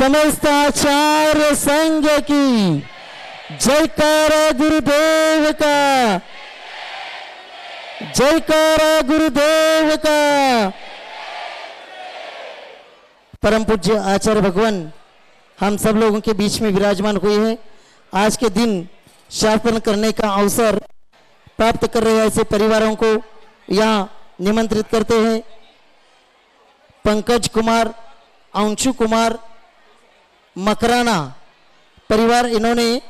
समस्त आचार्य संघ की जयकारा गुरुदेव का, जयकारा गुरुदेव का। परम पूज्य आचार्य भगवान हम सब लोगों के बीच में विराजमान हुए हैं। आज के दिन शासन करने का अवसर प्राप्त कर रहे ऐसे परिवारों को यहाँ निमंत्रित करते हैं। पंकज कुमार, अंशु कुमार, मकराना परिवार, इन्होंने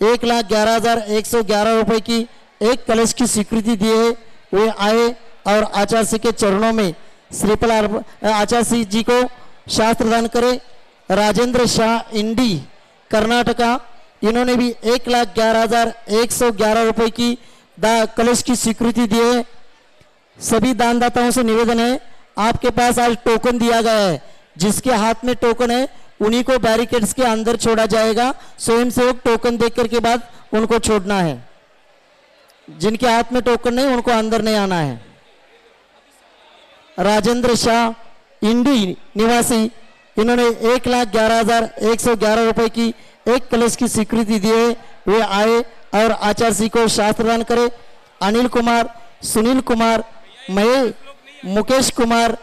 1,11,111 रुपए की एक कलश की स्वीकृति दी है। वे आए और आचार्य के चरणों में श्रीफल आचार्य जी को शास्त्र दान करे। राजेंद्र शाह इंडी कर्नाटका, इन्होंने भी 1,11,111 रुपए की कलश की स्वीकृति दी है। सभी दानदाताओं से निवेदन है, आपके पास आज टोकन दिया गया है, जिसके हाथ में टोकन है उन्हीं को बैरिकेड्स के अंदर छोड़ा जाएगा। स्वयं सेवक टोकन देकर के बाद उनको छोड़ना है। जिनके हाथ में टोकन नहीं उनको अंदर नहीं आना है। राजेंद्र शाह इंडी निवासी, इन्होंने 1,11,111 रुपए की एक कलश की स्वीकृति दी है। वे आए और आचार्य जी को शास्त्रदान करे। अनिल कुमार, सुनील कुमार, महेश, मुकेश कुमार,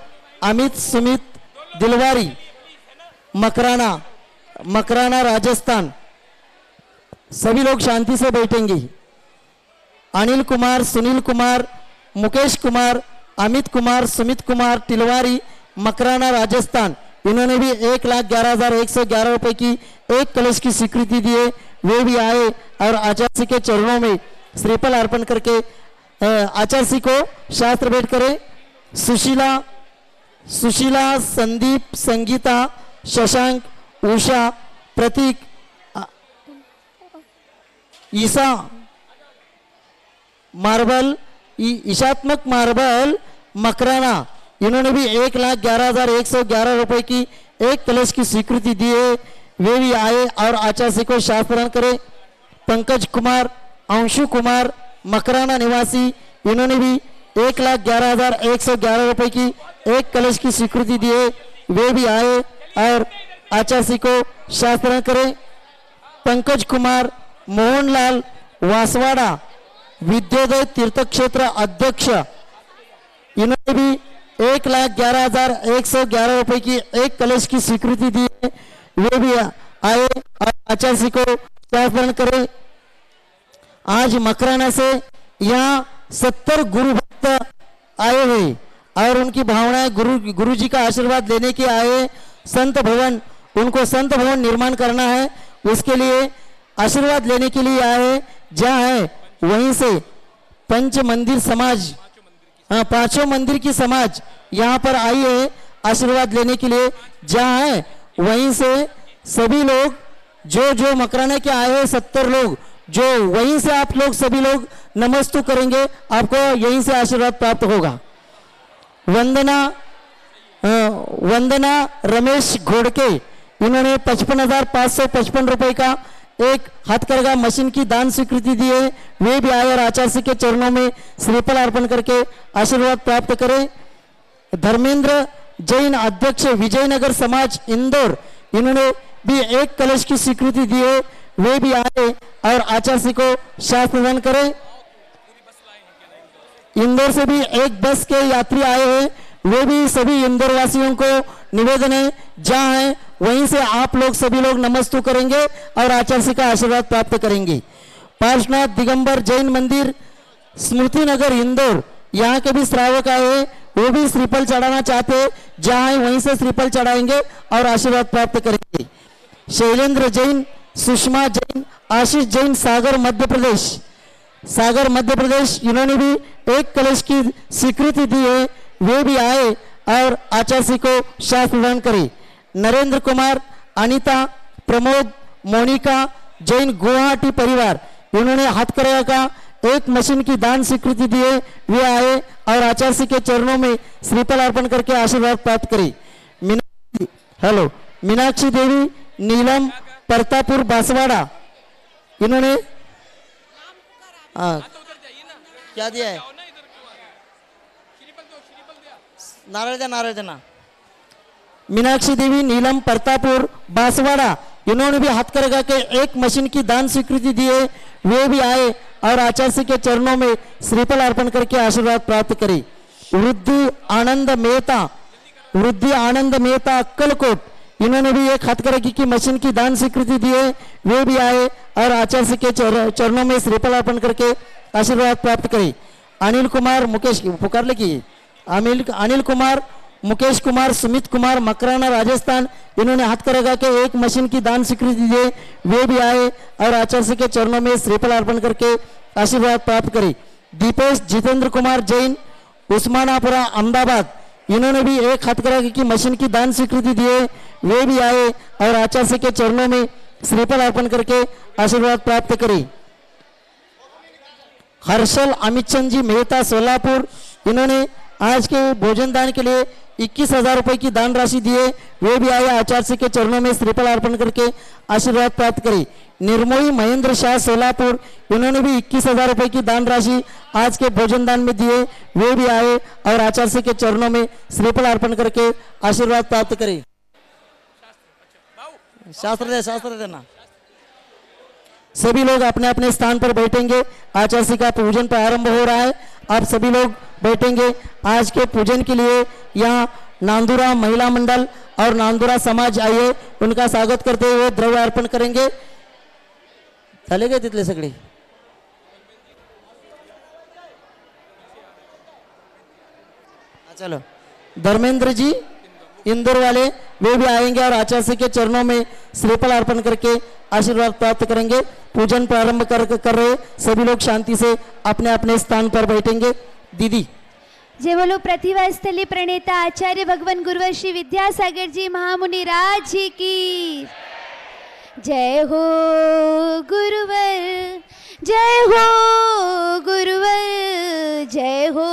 अमित, सुमित, दिलवारी, मकराना राजस्थान, सभी लोग शांति से बैठेंगे। अनिल कुमार, सुनील कुमार, मुकेश कुमार, अमित कुमार, सुमित कुमार, तिलवारी, मकराना राजस्थान, इन्होंने भी 1,11,111 रुपए की एक कलश की स्वीकृति दी है। वे भी आए और आचार्य के चरणों में श्रीफल अर्पण करके आचार्य को शास्त्र भेंट करें। सुशीला, संदीप, संगीता, शशांक, उषा, प्रतीक, ईसा मार्बल, ईशात्मक मार्बल, मकराना, इन्होंने भी 1,11,111 रुपए की एक कलश की स्वीकृति दी है। वे भी आए और आचार्य को शास्त्रदान करें। पंकज कुमार, अंशु कुमार, मकराना निवासी, इन्होंने भी 1,11,111 रुपए की एक कलश की स्वीकृति दी है। वे भी आए और आचार्य को शास्त्रदान करें। पंकज कुमार, मोहनलाल वासवाड़ा, विद्योदय तीर्थ क्षेत्र अध्यक्ष, इन्होंने भी 1,11,111 रुपए की एक कलश की स्वीकृति दी है। वे भी आए और आचार्य को शास्त्रदान करें। आज मकराना से यहाँ 70 गुरु भक्त आए हुए और उनकी भावनाएं गुरु जी का आशीर्वाद लेने के आए। संत भवन, उनको संत भवन निर्माण करना है, उसके लिए आशीर्वाद लेने के लिए आए। जहाँ है वहीं से पंच मंदिर समाज, पांचों मंदिर की समाज यहाँ पर आई है आशीर्वाद लेने के लिए। जहाँ है वहीं से सभी लोग जो मकराना के आए हैं 70 लोग, जो वहीं से आप लोग सभी लोग नमस्तु करेंगे, आपको यहीं से आशीर्वाद प्राप्त होगा। वंदना रमेश घोड़के, इन्होंने 55,555 रुपए का एक हथकरघा मशीन की दान स्वीकृति दी है। वे भी आए और आचार्य के चरणों में श्रीफल अर्पण करके आशीर्वाद प्राप्त करें। धर्मेंद्र जैन अध्यक्ष विजयनगर समाज इंदौर, इन्होंने भी एक कलश की स्वीकृति दी है। वे भी आए और आचार्य को शास्त्रदान करें। इंदौर से भी एक बस के यात्री आए हैं। वे भी सभी इंदौर वासियों को निवेदन है, जहाँ है वहीं से आप लोग सभी लोग नमस्तु करेंगे और आचार्य का आशीर्वाद प्राप्त करेंगे। पार्श्वनाथ दिगंबर जैन मंदिर स्मृति नगर इंदौर, यहाँ के भी श्रावक आए हैं, वो भी श्रीफल चढ़ाना चाहते हैं, जहाँ है वहीं से श्रीफल चढ़ाएंगे और आशीर्वाद प्राप्त करेंगे। शैलेंद्र जैन, सुषमा जैन, आशीष जैन सागर मध्य प्रदेश, इन्होंने भी एक कलश की स्वीकृति दी है। वे भी आए और आचार्य को शास्त्रदान करें। नरेंद्र कुमार, अनीता, प्रमोद, मोनिका जैन गुवाहाटी परिवार, इन्होंने हथकरघा का एक मशीन की दान स्वीकृति दी है। वे आए और आचार्य के चरणों में श्रीफल अर्पण करके आशीर्वाद प्राप्त करें। मीनाक्षी देवी, नीलम, परतापुर बांसवाड़ा, इन्होंने क्या दिया है? नारायण देना। मीनाक्षी देवी नीलम परतापुर बांसवाड़ा, इन्होंने भी हाथ कर लगा के एक मशीन की दान स्वीकृति दी है, वे भी आए और आचार्य के चरणों में श्रीफल अर्पण करके आशीर्वाद प्राप्त करें। वृद्धि आनंद मेहता अक्कलकोट, इन्होंने भी एक हथकरघी की मशीन की दान स्वीकृति दी है, वे भी आए और आचार्य के चरणों में श्रीफल अर्पण करके आशीर्वाद प्राप्त करें। अनिल कुमार मुकेश पुकार लिखिए, अनिल कुमार मुकेश कुमार सुमित कुमार मकराना राजस्थान, इन्होंने हथकरघा के एक मशीन की दान स्वीकृति दी है, वे भी आए और आचार्य के चरणों में श्रीफल अर्पण करके आशीर्वाद प्राप्त करें। दीपेश जितेंद्र कुमार जैन उस्मानापुरा अहमदाबाद, इन्होंने भी एक हथकरघा की मशीन की दान स्वीकृति दी है, वे भी आए और आचार्य के चरणों में श्रीफल अर्पण करके आशीर्वाद प्राप्त करें। हर्षल अमित चंद जी मेहता सोलापुर, इन्होंने आज के भोजन दान के लिए 21,000 रुपए की दान राशि दी है, वे भी आए आचार्य के चरणों में श्रीफल अर्पण करके आशीर्वाद प्राप्त करें। निर्मोही महेंद्र शाह सोलापुर, इन्होंने भी 21,000 रुपए की दान राशि आज के भोजन दान में दी है, वे भी आए और आचार्य के चरणों में श्रीफल अर्पण करके आशीर्वाद प्राप्त करें। शास्त्र देना। सभी लोग अपने अपने स्थान पर बैठेंगे, आचार्य का पूजन प्रारंभ हो रहा है, आप सभी लोग बैठेंगे। आज के पूजन के लिए यहाँ नांदुरा महिला मंडल और नांदुरा समाज आइए, उनका स्वागत करते हुए द्रव्य अर्पण करेंगे। चले गए तिथले सगळे, चलो धर्मेंद्र जी इंदौर वाले, वे भी आएंगे और आचार्य के चरणों में श्रीफल अर्पण करके आशीर्वाद प्राप्त करेंगे। पूजन प्रारंभ कर रहे सभी लोग शांति से अपने अपने स्थान पर बैठेंगे। दीदी जय बोलो प्रतिभा स्थली प्रणेता आचार्य भगवान गुरुवर श्री विद्यासागर जी महामुनि राज जी की जय हो गुरुवर, जय हो गुरुवर, जय हो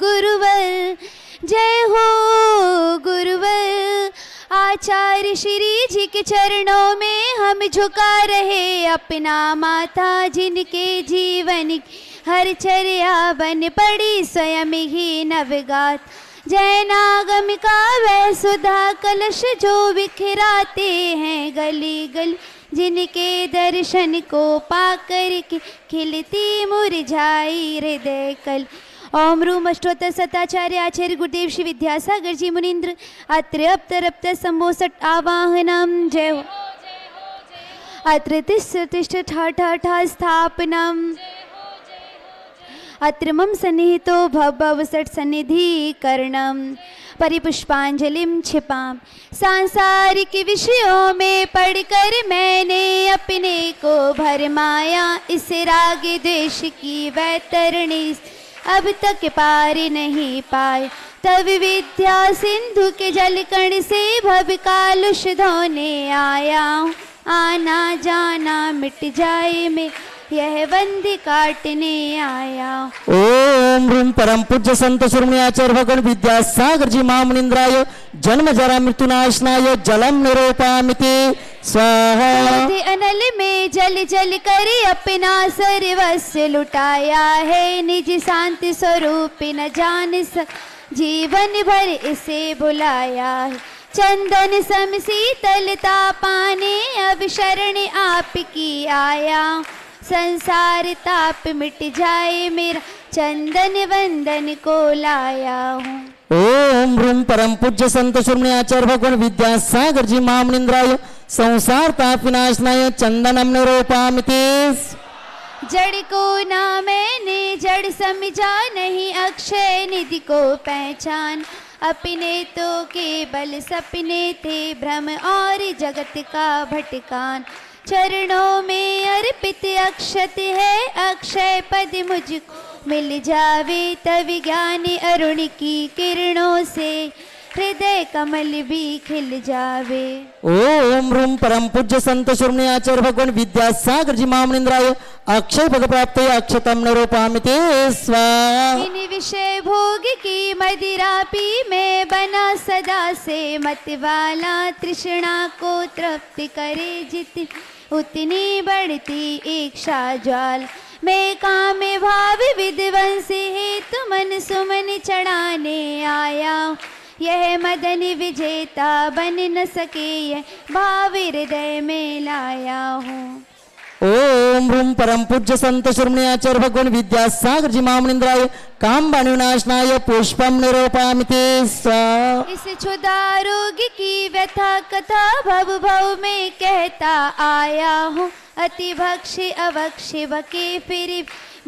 गुरुवर, जय हो गुरुवर। आचार्य श्री जी के चरणों में हम झुका रहे अपना माथा, जिनके जीवन हर चर्या बन पड़ी स्वयं ही नवगात। जय नागम का वह सुधा कलश जो बिखराते हैं गली गली, जिनके दर्शन को पाकर के खिलती मुरझाई हृदय कल। ओम रूम अष्टोत्तर सताचार्य आचार्य गुरुदेव श्री विद्यासागर जी मुनीन्द्र अत्र अप्तरप्त संबोसट आवाहनम जय हो। अत्र तिष्ठ ठा स्थापनम, अत्र मम सन्निहितो भव सट सन्निधि करणम। परिपुष्पांजलिम छिपाम, सांसारिक विषयों में पढ़कर मैंने अपने को भरमाया, इस राग द्वेष की वैतरणी अब तक पार नहीं पाए। तब विद्या सिंधु के जल कण से भव कालुष धोने आया, आना जाना मिट जाए में यह बंदी काटने आया। ओम ह्रीं परम पूज्य संत शिरोमणि आचार्य भगवान विद्यासागर जी महामुनीन्द्राय जन्म जरा मृत्युनाशनाय जलम निरूपयामि स्वाहा। अनल में जल जल कर अपना सर्वस्व लुटाया है, निज शांति स्वरूप न जान जीवन भर इसे बुलाया है। चंदन सम शीतलता पाने अब शरण आपकी आया, संसार ताप मिट जाए मेरा चंदन वंदन को लाया हूँ। ओम ह्रीं परम पूज्य संत शिरोमणि आचार्य भगवान विद्यासागर जी महामुनीन्द्राय संसार ताप विनाशनाय चंदनम निरूपयामि। जड़ को ना मैंने जड़ समझा नहीं, अक्षय निधि को पहचान। अपने तो केवल सपने थे भ्रम और जगत का भटकान। चरणों में अर्पित अक्षत है, अक्षय पद मुझको मिल जावे। तब ज्ञानी अरुण की किरणों से हृदय कमल भी खिल जावे। ओम ह्रीं परम पूज्य संत शिरोमणि आचार्य भगवान विद्यासागर जी महामुनीन्द्राय अक्षय पद प्राप्त अक्षतम निरूपयामि स्वाहा। इन विषय भोग की मदिरा पी मैं बना सदा से मतवाला। तृष्णा को तृप्त करे जितनी उतनी बढ़ती इच्छा ज्वाल। मैं काम भाव विध्वंस हेतु मन सुमन चढ़ाने आया, यह मदन विजेता बन न सके, यह भाव हृदय में लाया हूँ। ओम ह्रूम परम पूज्य संत शिरोमणि आचार्य भगवान विद्यासागर जी महामुनींद्राय कामबाणि विनाशनाय पुष्पम निरूपयामि ते स्वाहा। इस क्षुधा रोग की व्यथा कथा भव भव में कहता आया हूँ। अति भक्ष्य अवक्ष्य बके फिर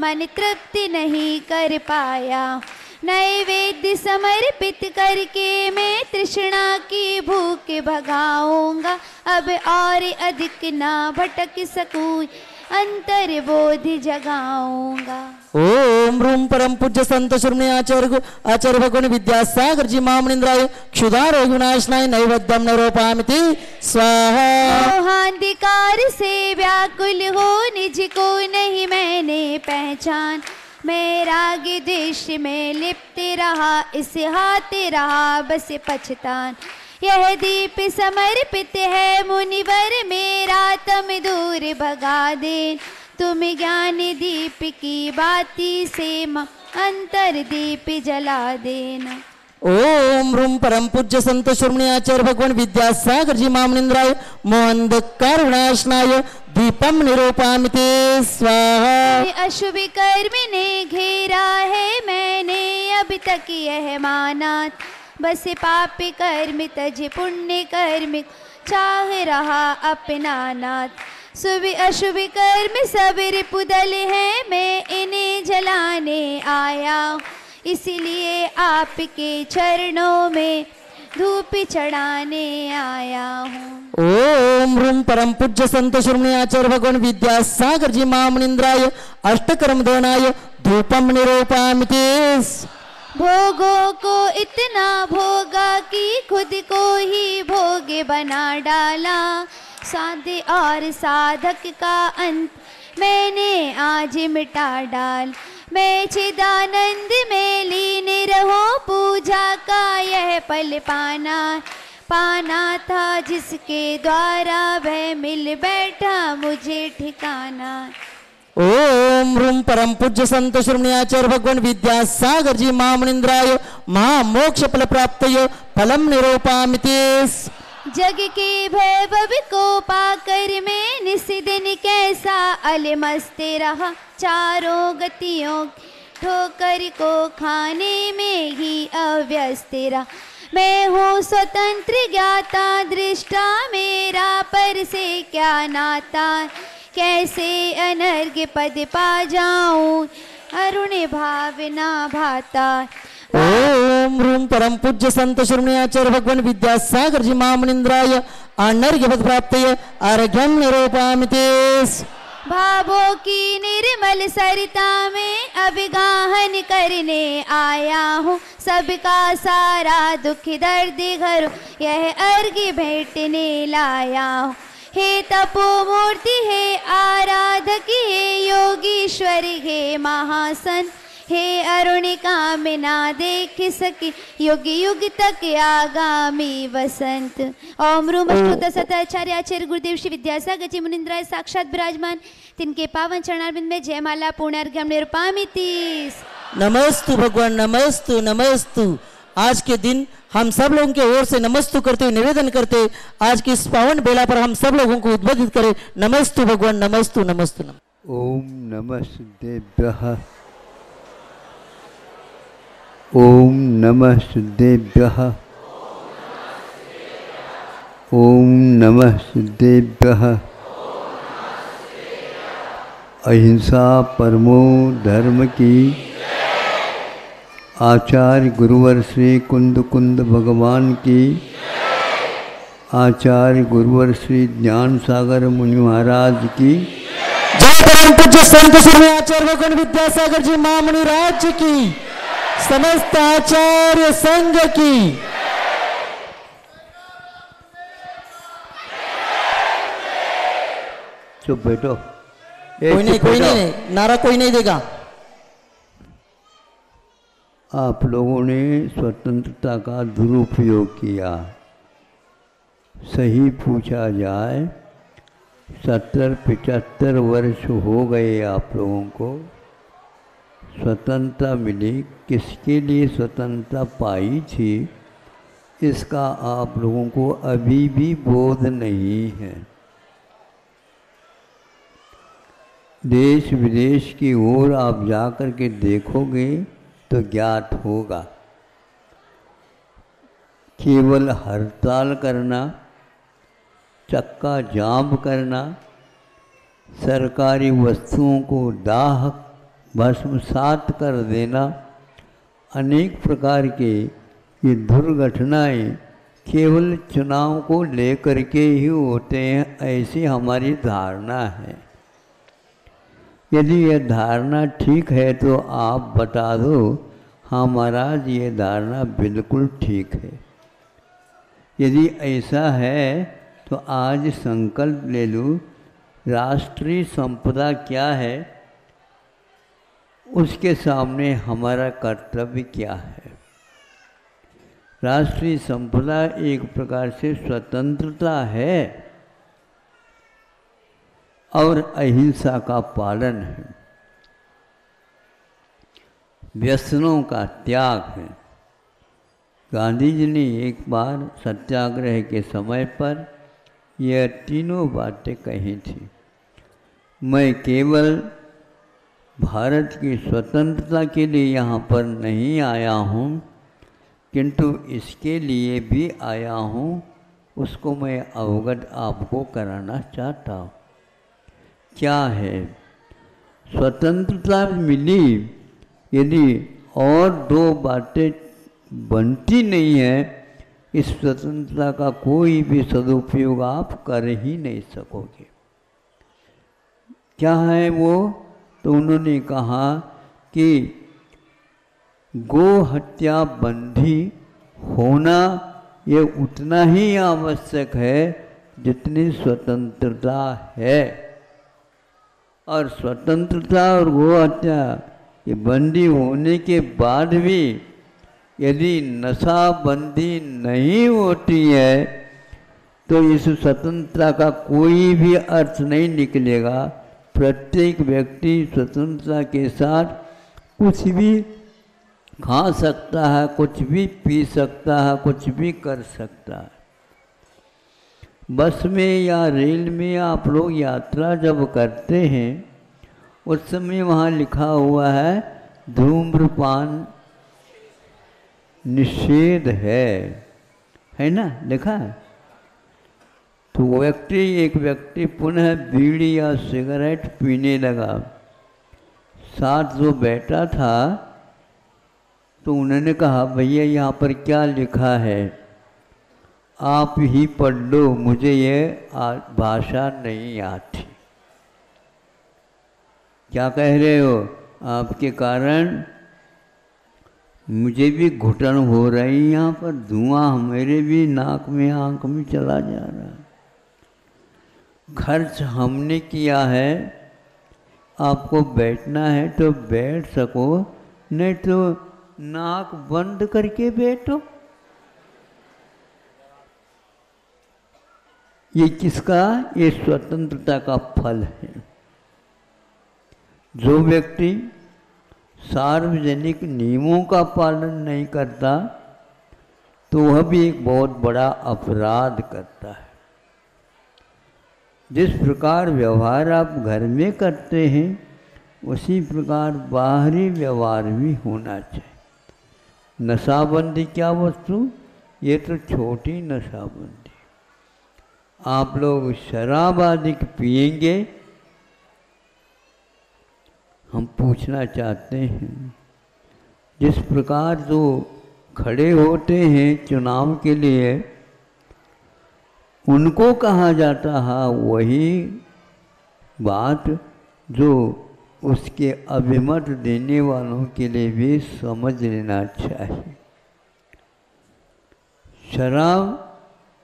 मन तृप्ति नहीं कर पाया। नैवेद्य समर्पित करके मैं तृष्णा की भूख भगाऊंगा। अब और अधिक ना भटक सकूं, अंतर बोध जगाऊंगा। ओम ह्रूम परम पूज्य संत शिरोमणि आचार्य भगवान विद्यासागर जी महामुनींद्राय क्षुधा रोग विनाशनाय नैवेद्यम निरूपयामि ते स्वाहा। मोहांधिकार से व्याकुल हो निज को नहीं मैंने पहचान। मैं राग द्वेष में लिप्त रहा, इस हाथ रहा बस पछतान। यह दीप समर्पित है मुनिवर मेरा, तम दूर भगा दे। तुम ज्ञान दीप की बाती से अंतर दीप जला देना। ओम ह्रूम परम पूज्य संत शिरोमणि आचार्य भगवान विद्यासागर जी महामुनींद्राय मोहांधकार विनाशनाय दीपम निरूपयामि ते स्वाहा। अशुभ कर्म ने घेरा है मैंने अब तक यह माना। बस पाप कर्म तज पुण्य कर्म चाह रहा अपना नाथ। शुभ अशुभ कर्म सब रिपुदल है, मैं इन्हें जलाने आया। इसलिए आपके चरणों में धूप चढ़ाने आया हूँ। ओम ह्रूम परम पूज्य संत शिरोमणि आचार्य भगवान विद्यासागर जी महामुनींद्राय अष्टकर्म दहनाय धूपम निरूपयामि ते। भोगों को इतना भोगा कि खुद को ही भोग बना डाला। साधे और साधक का अंत मैंने आज मिटा डाल। मैं चिदानंद में लीन रहूं, पूजा का यह पल पाना था जिसके द्वारा वह मिल बैठा मुझे ठिकाना। ओम ह्रूम परम पूज्य संत शिरोमणि आचार्य भगवान विद्यासागर जी महामुनींद्राय महामोक्ष फल प्राप्तये फलम निरूपयामि ते। जग के वैभव को पाकर मैं निस्दिन कैसा अलमस्त रहा। चारों गतियों ठोकर को खाने में ही अव्यस्त रहा। मैं हूँ स्वतंत्र ज्ञाता दृष्टा, मेरा पर से क्या नाता। कैसे अनर्घ्य पद पा जाऊं, अरुण भावना भाता। ओम ह्रूम परम पूज्य संत शिरोमणि आचार्य भगवान विद्यासागर जी महामुनींद्राय अनर्घ्य पद प्राप्तये अर्घ्यम निरूपयामि ते। भावों की निर्मल सरिता में अब गाहन करने आया हूँ। सबका सारा दुख दर्द घर यह अर्घ्य भेंटने लाया हूँ। हे तपोमूर्ति हे आराधक हे योगीश्वर हे महासन, हे अरुणिका में ना देख सकी युग युग तक आगामी वसंत। ओम ह्रूम अष्टोत्तर आचार्य गुरुदेव श्री विद्यासागर जी मुनींद्राय साक्षात विराजमान, तिनके पावन चरणारविंद में जयमाला पूर्णार्घ्यम निरूपयामि ते। नमस्तु भगवान नमस्तु नमस्तु। आज के दिन हम सब लोगों के ओर से नमस्तु करते हुए निवेदन करते, आज की इस पावन बेला पर हम सब लोगों को उद्बोधित करें। नमस्तु भगवान नमस्तु नमस्तु। ओम नमस्तेभ्यः। ओम नमस्तेभ्यः। ओम नमस्तेभ्यः। अहिंसा परमो धर्म की। आचार्य गुरुवर श्री कुंद कुंद भगवान की। आचार्य गुरुवर श्री ज्ञान सागर मुनि महाराज की। जय परम पूज्य संत श्री आचार्य भगवान विद्यासागर जी महामुनि राज की। समस्त आचार्य संघ की। चुप बैठो। कोई नहीं, नारा कोई नहीं देगा। आप लोगों ने स्वतंत्रता का दुरुपयोग किया। सही पूछा जाए 70-75 वर्ष हो गए आप लोगों को। स्वतंत्रता मिली, किसके लिए स्वतंत्रता पाई थी इसका आप लोगों को अभी भी बोध नहीं है। देश विदेश की ओर आप जाकर के देखोगे तो ज्ञात होगा। केवल हड़ताल करना, चक्का जाम करना, सरकारी वस्तुओं को दाह भस्मसात कर देना, अनेक प्रकार के ये दुर्घटनाएं केवल चुनाव को लेकर के ही होते हैं, ऐसी हमारी धारणा है। यदि यह धारणा ठीक है तो आप बता दो, हाँ महाराज ये धारणा बिल्कुल ठीक है। यदि ऐसा है तो आज संकल्प ले लूँ, राष्ट्रीय संपदा क्या है, उसके सामने हमारा कर्तव्य क्या है। राष्ट्रीय संपदा एक प्रकार से स्वतंत्रता है और अहिंसा का पालन है, व्यसनों का त्याग है। गांधी जी ने एक बार सत्याग्रह के समय पर यह तीनों बातें कही थी। मैं केवल भारत की स्वतंत्रता के लिए यहाँ पर नहीं आया हूँ, किंतु इसके लिए भी आया हूँ, उसको मैं अवगत आपको कराना चाहता हूँ। क्या है? स्वतंत्रता मिली, यदि और दो बातें बनती नहीं है, इस स्वतंत्रता का कोई भी सदुपयोग आप कर ही नहीं सकोगे। क्या है वो? तो उन्होंने कहा कि गो हत्या बंदी होना ये उतना ही आवश्यक है जितनी स्वतंत्रता है। और स्वतंत्रता और गो हत्या ये बंदी होने के बाद भी यदि नशाबंदी नहीं होती है तो इस स्वतंत्रता का कोई भी अर्थ नहीं निकलेगा। प्रत्येक व्यक्ति स्वतंत्रता के साथ कुछ भी खा सकता है, कुछ भी पी सकता है, कुछ भी कर सकता है। बस में या रेल में आप लोग यात्रा जब करते हैं उस समय वहाँ लिखा हुआ है धूम्रपान निषेध है ना, लिखा है। तो एक व्यक्ति पुनः बीड़ी या सिगरेट पीने लगा। साथ जो बैठा था तो उन्होंने कहा, भैया यहाँ पर क्या लिखा है, आप ही पढ़ लो, मुझे ये भाषा नहीं आती। क्या कह रहे हो? आपके कारण मुझे भी घुटन हो रही, यहाँ पर धुआं मेरे भी नाक में आँख में चला जा रहा है। खर्च हमने किया है, आपको बैठना है तो बैठ सको, नहीं तो नाक बंद करके बैठो। ये किसका? ये स्वतंत्रता का फल है। जो व्यक्ति सार्वजनिक नियमों का पालन नहीं करता तो वह भी एक बहुत बड़ा अपराध करता है। जिस प्रकार व्यवहार आप घर में करते हैं उसी प्रकार बाहरी व्यवहार भी होना चाहिए। नशाबंदी क्या वस्तु? ये तो छोटी नशाबंदी। आप लोग शराब आदि पिएंगे, हम पूछना चाहते हैं, जिस प्रकार जो खड़े होते हैं चुनाव के लिए उनको कहा जाता है, वही बात जो उसके अभिमत देने वालों के लिए भी समझ लेना चाहिए। शराब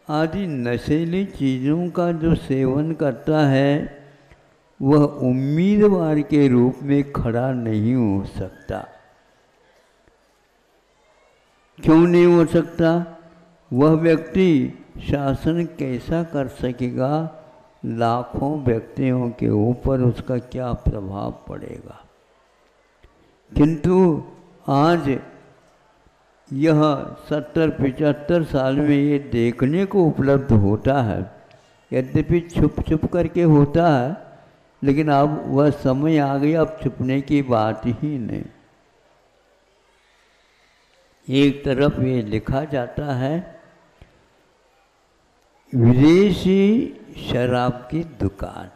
आदि नशीली चीज़ों का जो सेवन करता है वह उम्मीदवार के रूप में खड़ा नहीं हो सकता। क्यों नहीं हो सकता? वह व्यक्ति शासन कैसा कर सकेगा? लाखों व्यक्तियों के ऊपर उसका क्या प्रभाव पड़ेगा? किंतु आज यह 70-75 साल में ये देखने को उपलब्ध होता है। यद्यपि छुप छुप करके होता है, लेकिन अब वह समय आ गई, अब छुपने की बात ही नहीं। एक तरफ ये लिखा जाता है विदेशी शराब की दुकान,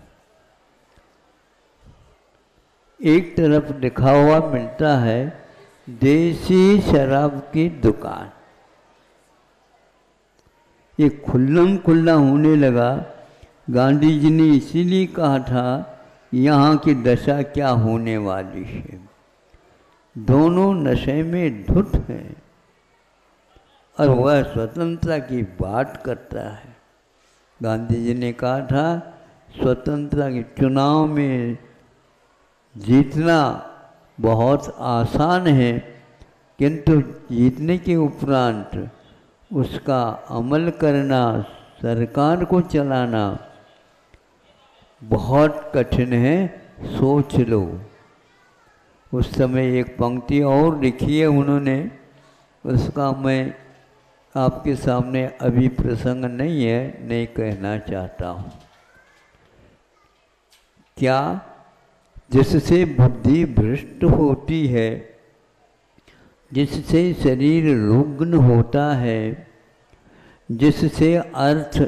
एक तरफ लिखा हुआ मिलता है देसी शराब की दुकान। ये खुल्लम खुल्ला होने लगा। गांधी जी ने इसीलिए कहा था यहाँ की दशा क्या होने वाली है। दोनों नशे में धुत हैं और वह स्वतंत्रता की बात करता है। गांधी जी ने कहा था स्वतंत्रता के चुनाव में जीतना बहुत आसान है, किंतु जीतने के उपरांत उसका अमल करना, सरकार को चलाना बहुत कठिन है, सोच लो। उस समय एक पंक्ति और लिखी है उन्होंने, उसका मैं आपके सामने अभी प्रसंग नहीं है, नहीं कहना चाहता हूँ। क्या? जिससे बुद्धि भ्रष्ट होती है, जिससे शरीर रुग्ण होता है, जिससे अर्थ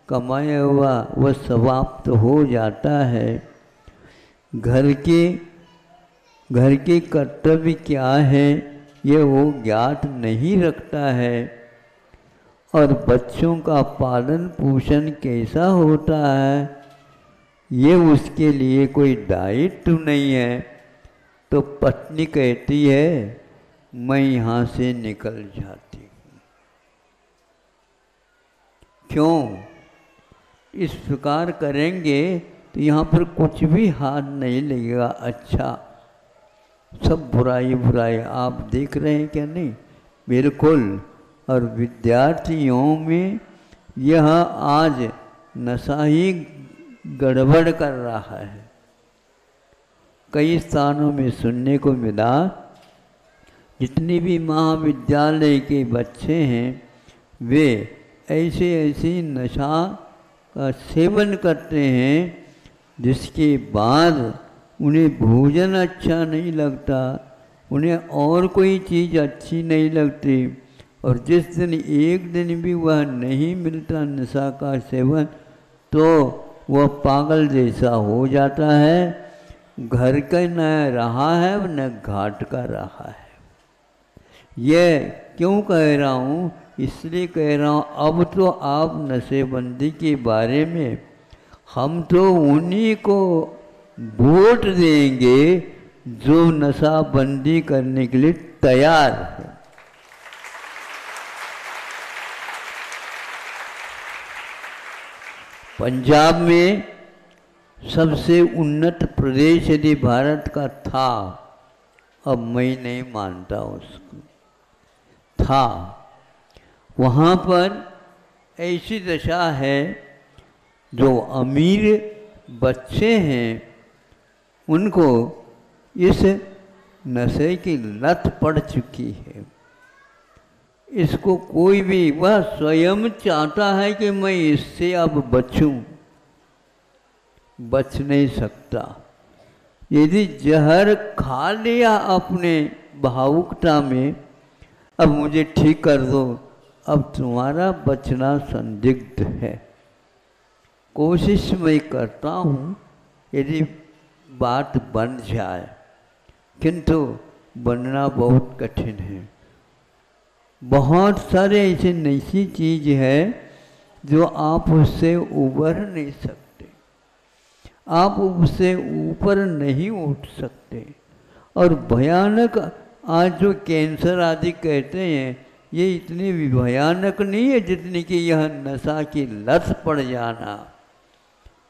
कमाया हुआ वह समाप्त हो जाता है, घर के कर्तव्य क्या है ये वो ज्ञात नहीं रखता है, और बच्चों का पालन पोषण कैसा होता है ये उसके लिए कोई दायित्व नहीं है, तो पत्नी कहती है मैं यहाँ से निकल जाती हूँ। क्यों? इस प्रकार करेंगे तो यहाँ पर कुछ भी हाथ नहीं लगेगा। अच्छा, सब बुराई बुराई आप देख रहे हैं क्या? नहीं, बिल्कुल। और विद्यार्थियों में यह आज नशा ही गड़बड़ कर रहा है। कई स्थानों में सुनने को मिला, जितने भी महाविद्यालय के बच्चे हैं वे ऐसे ऐसे नशा का सेवन करते हैं जिसके बाद उन्हें भोजन अच्छा नहीं लगता, उन्हें और कोई चीज़ अच्छी नहीं लगती, और जिस दिन एक दिन भी वह नहीं मिलता नशा का सेवन तो वह पागल जैसा हो जाता है। घर का न रहा है न घाट का रहा है। यह क्यों कह रहा हूँ? इसलिए कह रहा हूँ अब तो आप नशेबंदी के बारे में हम तो उन्हीं को वोट देंगे जो नशाबंदी करने के लिए तैयार है। पंजाब में सबसे उन्नत प्रदेश यदि भारत का था, अब मैं नहीं मानता उसको, था, वहाँ पर ऐसी दशा है जो अमीर बच्चे हैं उनको इस नशे की लत पड़ चुकी है। इसको कोई भी, वह स्वयं चाहता है कि मैं इससे अब बचूं, बच नहीं सकता। यदि जहर खा लिया अपने भावुकता में, अब मुझे ठीक कर दो, अब तुम्हारा बचना संदिग्ध है। कोशिश मैं करता हूँ यदि बात बन जाए, किंतु बनना बहुत कठिन है। बहुत सारे ऐसे नई चीज है जो आप उससे उबर नहीं सकते, आप उससे ऊपर नहीं उठ सकते। और भयानक आज जो कैंसर आदि कहते हैं ये इतनी भयानक नहीं है जितनी कि यह नशा की लत पड़ जाना।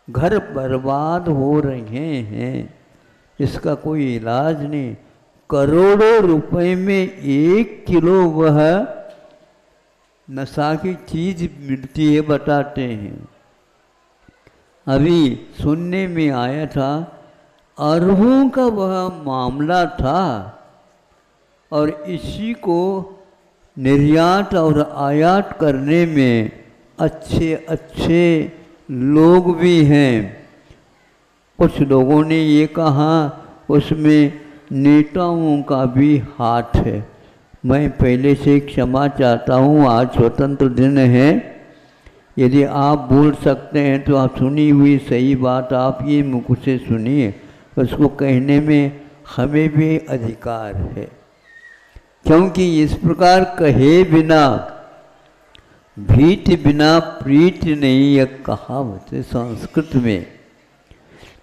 घर बर्बाद हो रहे हैं, इसका कोई इलाज नहीं। करोड़ों रुपए में 1 किलो वह नशा की चीज मिलती है बताते हैं। अभी सुनने में आया था अरबों का वह मामला था, और इसी को निर्यात और आयात करने में अच्छे अच्छे लोग भी हैं। कुछ लोगों ने ये कहा उसमें नेताओं का भी हाथ है। मैं पहले से क्षमा चाहता हूँ, आज स्वतंत्र दिन है, यदि आप बोल सकते हैं तो आप सुनी हुई सही बात आप ये मुख से सुनिए, उसको कहने में हमें भी अधिकार है। क्योंकि इस प्रकार कहे बिना भीत बिना प्रीत नहीं, यह कहावत है संस्कृत में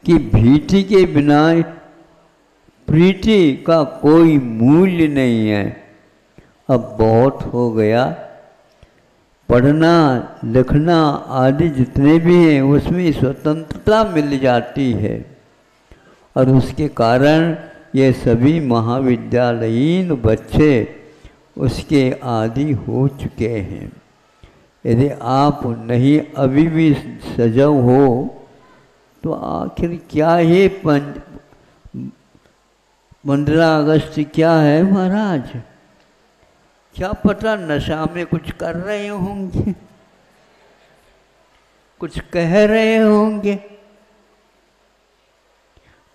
कि भीति के बिना प्रीति का कोई मूल्य नहीं है। अब बहुत हो गया, पढ़ना लिखना आदि जितने भी हैं उसमें स्वतंत्रता मिल जाती है और उसके कारण ये सभी महाविद्यालयीन बच्चे उसके आदी हो चुके हैं। यदि आप नहीं अभी भी सजग हो तो आखिर क्या है 15 अगस्त क्या है महाराज? क्या पता नशा में कुछ कर रहे होंगे, कुछ कह रहे होंगे।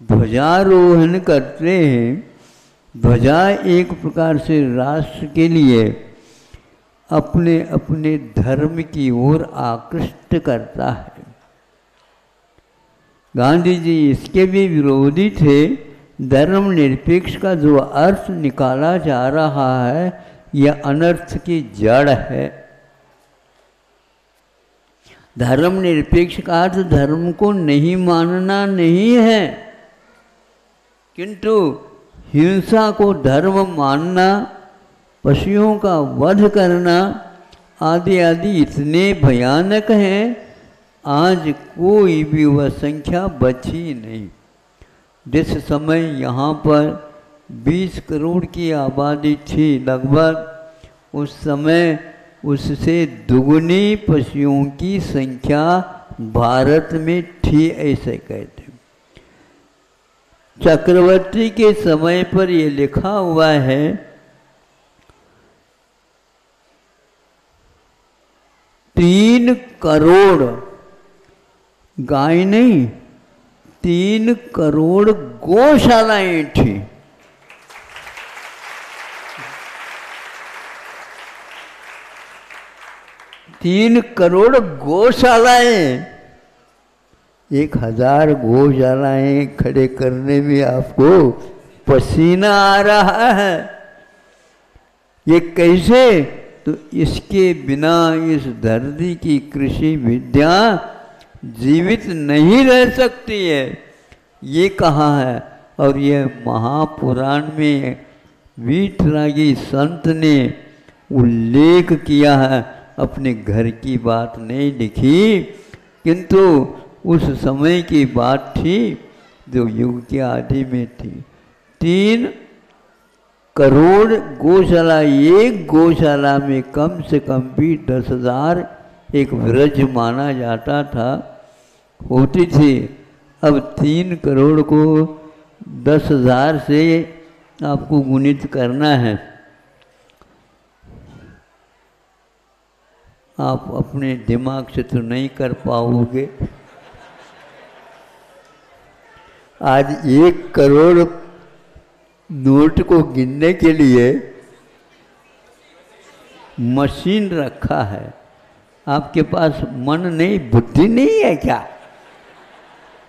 ध्वजारोहण करते हैं। ध्वजा एक प्रकार से राष्ट्र के लिए अपने अपने धर्म की ओर आकृष्ट करता है। गांधी जी इसके भी विरोधी थे। धर्मनिरपेक्ष का जो अर्थ निकाला जा रहा है यह अनर्थ की जड़ है। धर्मनिरपेक्ष का अर्थ धर्म को नहीं मानना नहीं है, किंतु हिंसा को धर्म मानना, पशुओं का वध करना आदि आदि इतने भयानक हैं, आज कोई भी वह संख्या बची नहीं। जिस समय यहाँ पर 20 करोड़ की आबादी थी लगभग, उस समय उससे दुगुनी पशुओं की संख्या भारत में थी, ऐसे कहते। चक्रवर्ती के समय पर ये लिखा हुआ है 3 करोड़ गाय नहीं, 3 करोड़ गौशालाएं थी। 3 करोड़ गौशालाएं, 1000 गौशालाएं खड़े करने में आपको पसीना आ रहा है। ये कैसे? तो इसके बिना इस धरती की कृषि विद्या जीवित नहीं रह सकती है, ये कहा है। और ये महापुराण में वीतरागी संत ने उल्लेख किया है, अपने घर की बात नहीं लिखी, किंतु उस समय की बात थी जो युग के आदि में थी। 3 करोड़ गौशाला, एक गौशाला में कम से कम भी 10,000 एक व्रज माना जाता था, होती थी। अब 3 करोड़ को 10,000 से आपको गुणित करना है। आप अपने दिमाग से तो नहीं कर पाओगे। आज 1 करोड़ नोट को गिनने के लिए मशीन रखा है। आपके पास मन नहीं, बुद्धि नहीं है क्या?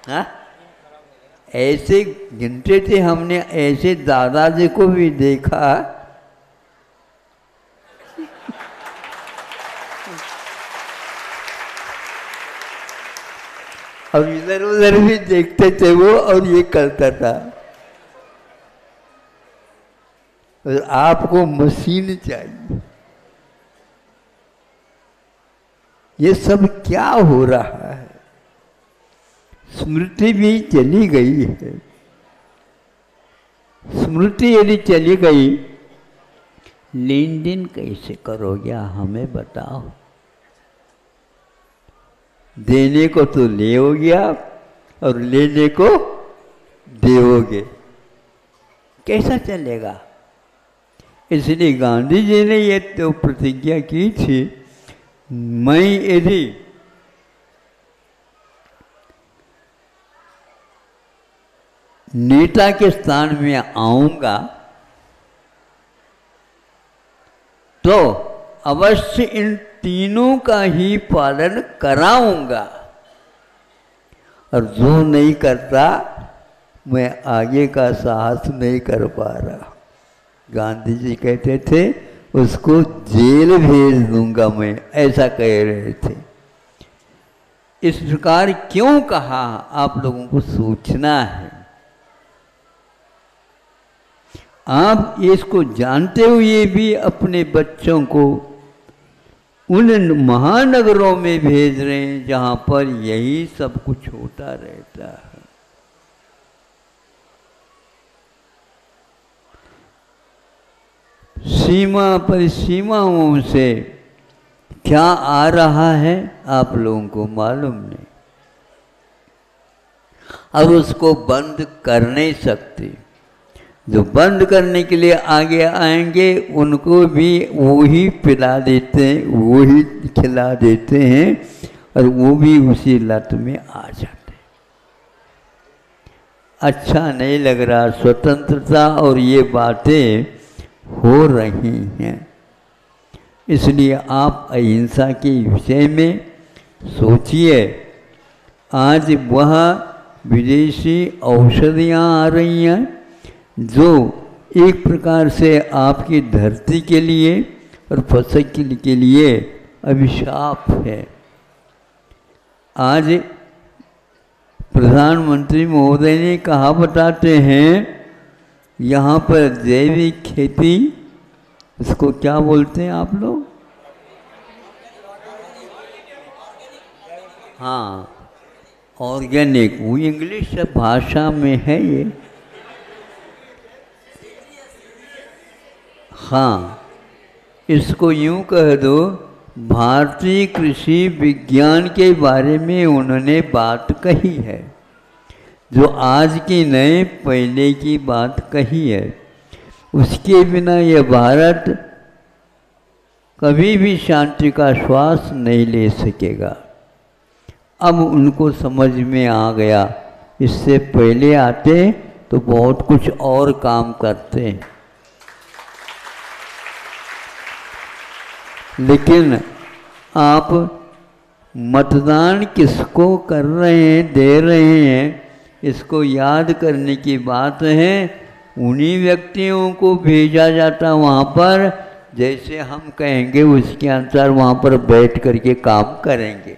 हाँ? ऐसे गिनते थे, हमने ऐसे दादाजी को भी देखा। और इधर उधर भी देखते थे वो, और ये करता था। और आपको मशीन चाहिए। ये सब क्या हो रहा है? स्मृति भी चली गई है। स्मृति यदि चली गई, लेन देन कैसे करोगे? हमें बताओ। देने को तो लेओगे आप और लेने को देओगे, कैसा चलेगा? इसलिए गांधी जी ने ये तो प्रतिज्ञा की थी, मैं यदि नेता के स्थान में आऊंगा तो अवश्य इन तीनों का ही पालन कराऊंगा, और जो नहीं करता मैं आगे का साहस नहीं कर पा रहा। गांधी जी कहते थे उसको जेल भेज दूंगा मैं, ऐसा कह रहे थे। इस प्रकार क्यों कहा आप लोगों को सोचना है। आप इसको जानते हुए भी अपने बच्चों को उन महानगरों में भेज रहे हैं जहां पर यही सब कुछ होता रहता है। सीमा परिसीमाओं से क्या आ रहा है आप लोगों को मालूम नहीं, और उसको बंद कर नहीं सकते। जो बंद करने के लिए आगे आएंगे उनको भी वही पिला देते हैं, वही खिला देते हैं, और वो भी उसी लत में आ जाते हैं। अच्छा नहीं लग रहा स्वतंत्रता और ये बातें हो रही हैं। इसलिए आप अहिंसा के विषय में सोचिए। आज वह विदेशी औषधियाँ आ रही हैं जो एक प्रकार से आपकी धरती के लिए और फसल के लिए अभिशाप है। आज प्रधानमंत्री महोदय ने कहा बताते हैं, यहाँ पर जैविक खेती, इसको क्या बोलते हैं आप लोग? हाँ, ऑर्गेनिक, वो इंग्लिश भाषा में है ये। हाँ, इसको यूँ कह दो, भारतीय कृषि विज्ञान के बारे में उन्होंने बात कही है, जो आज की नए पहले की बात कही है। उसके बिना यह भारत कभी भी शांति का श्वास नहीं ले सकेगा। अब उनको समझ में आ गया, इससे पहले आते तो बहुत कुछ और काम करते हैं। लेकिन आप मतदान किसको कर रहे हैं, दे रहे हैं, इसको याद करने की बात है। उन्हीं व्यक्तियों को भेजा जाता वहाँ पर, जैसे हम कहेंगे उसके अनुसार वहाँ पर बैठ करके काम करेंगे।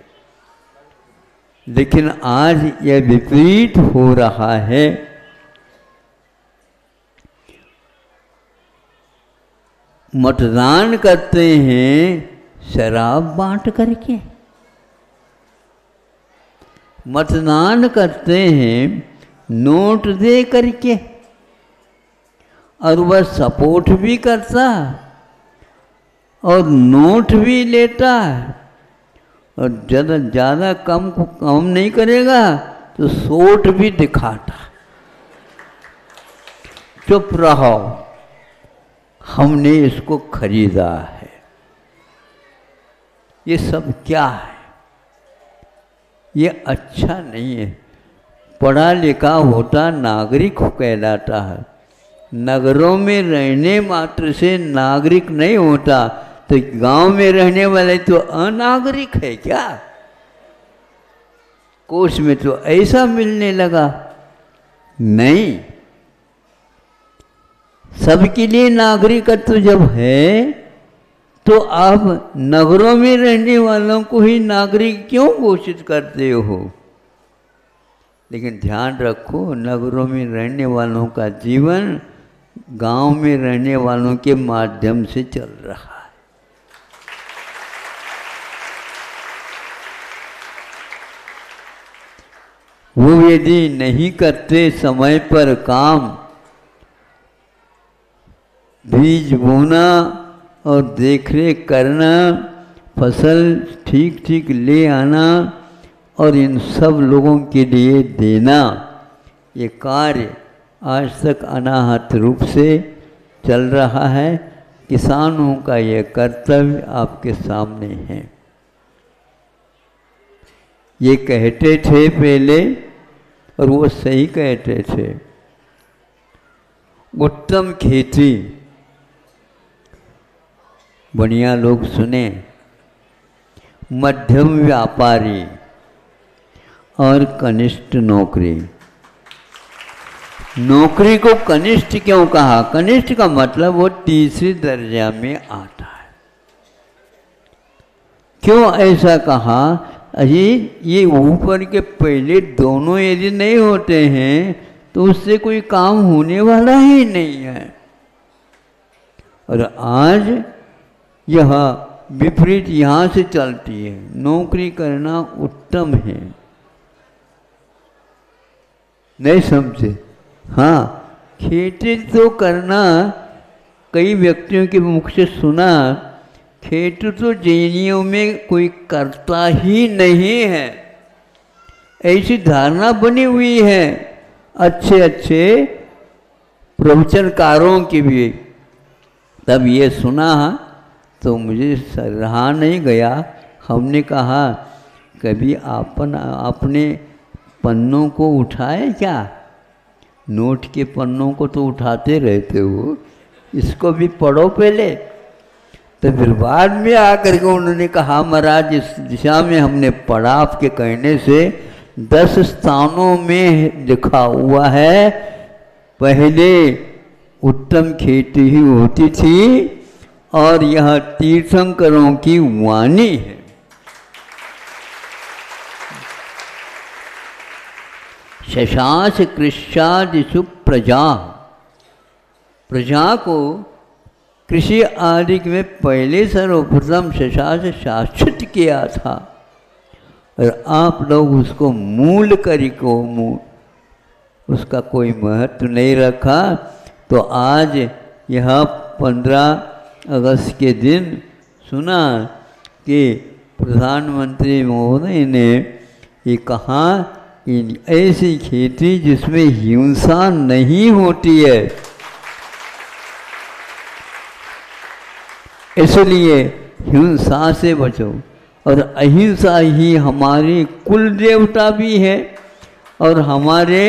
लेकिन आज यह विपरीत हो रहा है। मतदान करते हैं शराब बांट करके, मतदान करते हैं नोट दे करके, और वह सपोर्ट भी करता और नोट भी लेता है, और ज़्यादा कम नहीं करेगा तो सोट भी दिखाता। चुप रहो, हमने इसको खरीदा है। ये सब क्या है? ये अच्छा नहीं है। पढ़ा लिखा होता नागरिक कहलाता है। नगरों में रहने मात्र से नागरिक नहीं होता, तो गांव में रहने वाले तो अनागरिक है क्या? कोर्स में तो ऐसा मिलने लगा। नहीं, सबके लिए नागरिकत्व जब है तो आप नगरों में रहने वालों को ही नागरिक क्यों घोषित करते हो? लेकिन ध्यान रखो, नगरों में रहने वालों का जीवन गांव में रहने वालों के माध्यम से चल रहा है। वो यदि नहीं करते समय पर काम, बीज बोना और देखरेख करना, फसल ठीक ठीक ले आना और इन सब लोगों के लिए देना, ये कार्य आज तक अनाहत रूप से चल रहा है। किसानों का ये कर्तव्य आपके सामने है। ये कहते थे पहले और वो सही कहते थे। उत्तम खेती, बढ़िया लोग सुने, मध्यम व्यापारी और कनिष्ठ नौकरी। नौकरी को कनिष्ठ क्यों कहा? कनिष्ठ का मतलब वो तीसरे दर्जा में आता है। क्यों ऐसा कहा? ये ऊपर के पहले दोनों यदि नहीं होते हैं तो उससे कोई काम होने वाला ही नहीं है। और आज यह विपरीत यहाँ से चलती है। नौकरी करना उत्तम है। नहीं समझे? हाँ, खेती तो करना, कई व्यक्तियों के मुख से सुना, खेती तो जैनियों में कोई करता ही नहीं है, ऐसी धारणा बनी हुई है अच्छे अच्छे प्रवचनकारों की भी। तब ये सुना तो मुझे रहा नहीं गया। हमने कहा कभी अपने पन्नों को उठाए क्या? नोट के पन्नों को तो उठाते रहते हो, इसको भी पढ़ो पहले। तो फिर बाद में आकर के उन्होंने कहा महाराज इस दिशा में हमने पढ़ा, आपके कहने से 10 स्थानों में लिखा हुआ है पहले उत्तम खेती ही होती थी और यह तीर्थंकरों की वाणी है। शशास कृष्यादिषु प्रजा, प्रजा को कृषि आदि में पहले सर्वप्रथम शशास शासित किया था और आप लोग उसको मूल करी को उसका कोई महत्व नहीं रखा। तो आज यह 15 अगस्त के दिन सुना कि प्रधानमंत्री महोदय ने ये कहा कि ऐसी खेती जिसमें हिंसा नहीं होती है, इसलिए हिंसा से बचो। और अहिंसा ही हमारी कुल देवता भी है और हमारे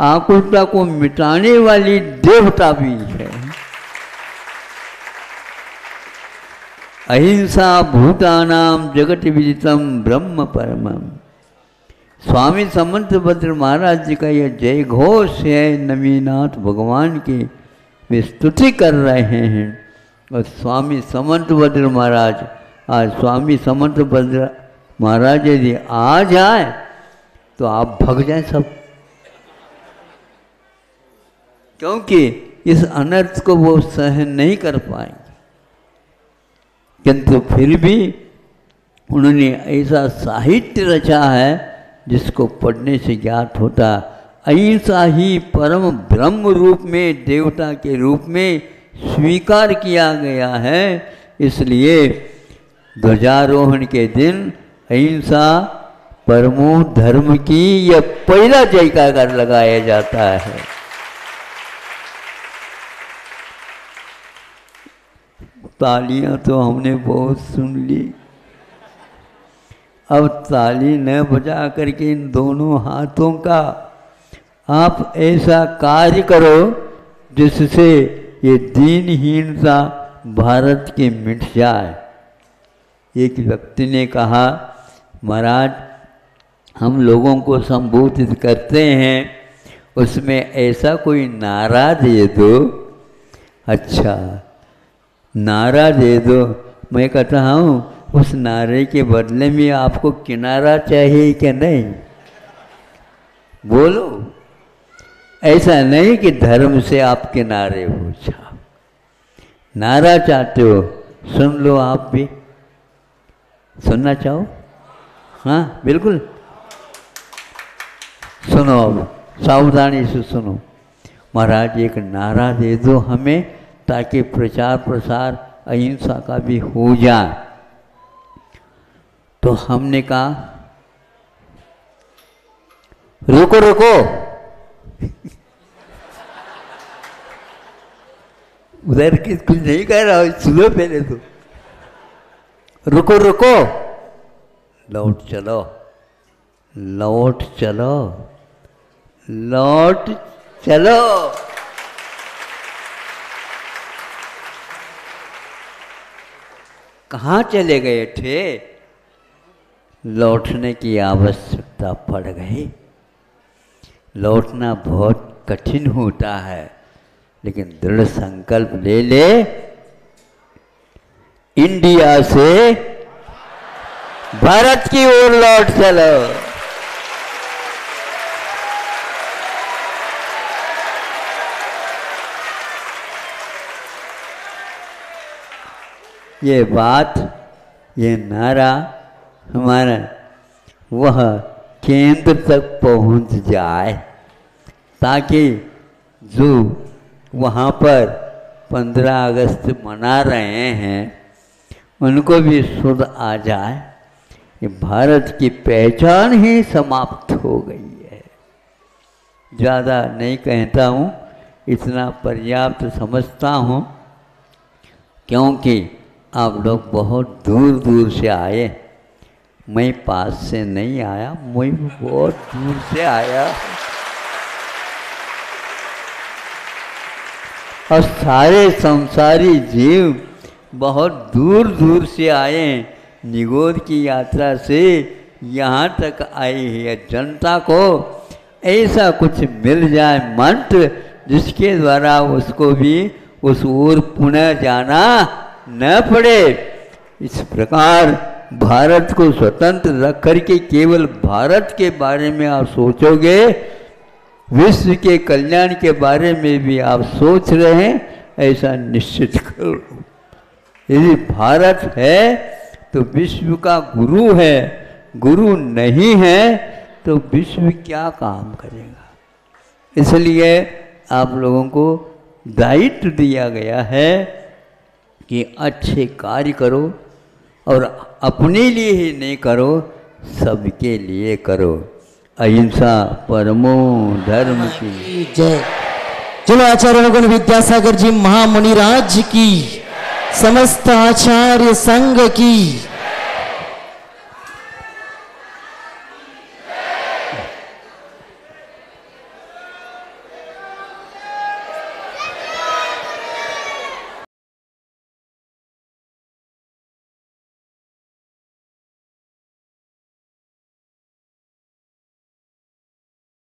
आकुलता को मिटाने वाली देवता भी है। अहिंसा भूतानाम जगत विदितम ब्रह्म परमम। स्वामी समंतभद्र महाराज जी का यह जय घोष है। नवीनाथ भगवान की वे स्तुति कर रहे हैं। और स्वामी समंतभद्र महाराज, आज स्वामी समंतभद्र महाराज यदि आ जाए तो आप भग जाए सब, क्योंकि इस अनर्थ को वो सहन नहीं कर पाएंगे। किंतु फिर भी उन्होंने ऐसा साहित्य रचा है जिसको पढ़ने से ज्ञात होता अहिंसा ही परम ब्रह्म रूप में, देवता के रूप में स्वीकार किया गया है। इसलिए ध्वजारोहण के दिन अहिंसा परमो धर्म की यह पहला जयकार लगाया जाता है। तालियां तो हमने बहुत सुन ली, अब ताली न बजा करके इन दोनों हाथों का आप ऐसा कार्य करो जिससे ये दीनहीनता भारत की मिट जाए। एक व्यक्ति ने कहा महाराज हम लोगों को संबोधित करते हैं उसमें ऐसा कोई नारा दे दो। अच्छा नारा दे दो। मैं कहता हूँ उस नारे के बदले में आपको किनारा चाहिए क्या? नहीं बोलो। ऐसा नहीं कि धर्म से आप किनारे हो जाओ। नारा चाहते हो सुन लो, आप भी सुनना चाहो? हाँ बिल्कुल सुनो, अब सावधानी से सुनो। महाराज एक नारा दे दो हमें ताकि प्रचार प्रसार अहिंसा का भी हो जाए। तो हमने कहा रुको रुको उधर कुछ नहीं कह रहा हूँ, सुनो पहले तो। रुको रुको, लौट चलो, लौट चलो, लौट चलो। कहाँ चले गए थे? लौटने की आवश्यकता पड़ गई। लौटना बहुत कठिन होता है, लेकिन दृढ़ संकल्प ले ले, इंडिया से भारत की ओर लौट चलो। ये बात, ये नारा हमारा वह केंद्र तक पहुंच जाए, ताकि जो वहाँ पर 15 अगस्त मना रहे हैं उनको भी सुध आ जाए। ये भारत की पहचान ही समाप्त हो गई है। ज़्यादा नहीं कहता हूँ, इतना पर्याप्त समझता हूँ, क्योंकि आप लोग बहुत दूर दूर से आए। मैं पास से नहीं आया, मैं बहुत दूर से आया। और सारे संसारी जीव बहुत दूर दूर से आए। निगोद की यात्रा से यहाँ तक आई है। जनता को ऐसा कुछ मिल जाए मंत्र, जिसके द्वारा उसको भी उस ओर पुनः जाना न पड़े। इस प्रकार भारत को स्वतंत्र रख करके केवल भारत के बारे में आप सोचोगे, विश्व के कल्याण के बारे में भी आप सोच रहे हैं, ऐसा निश्चित करो। यदि भारत है तो विश्व का गुरु है, गुरु नहीं है तो विश्व क्या काम करेगा। इसलिए आप लोगों को दायित्व दिया गया है कि अच्छे कार्य करो, और अपने लिए ही नहीं करो, सबके लिए करो। अहिंसा परमो धर्म की जय। चलो आचार्य गुण विद्यासागर जी महामुनि राज की, समस्त आचार्य संघ की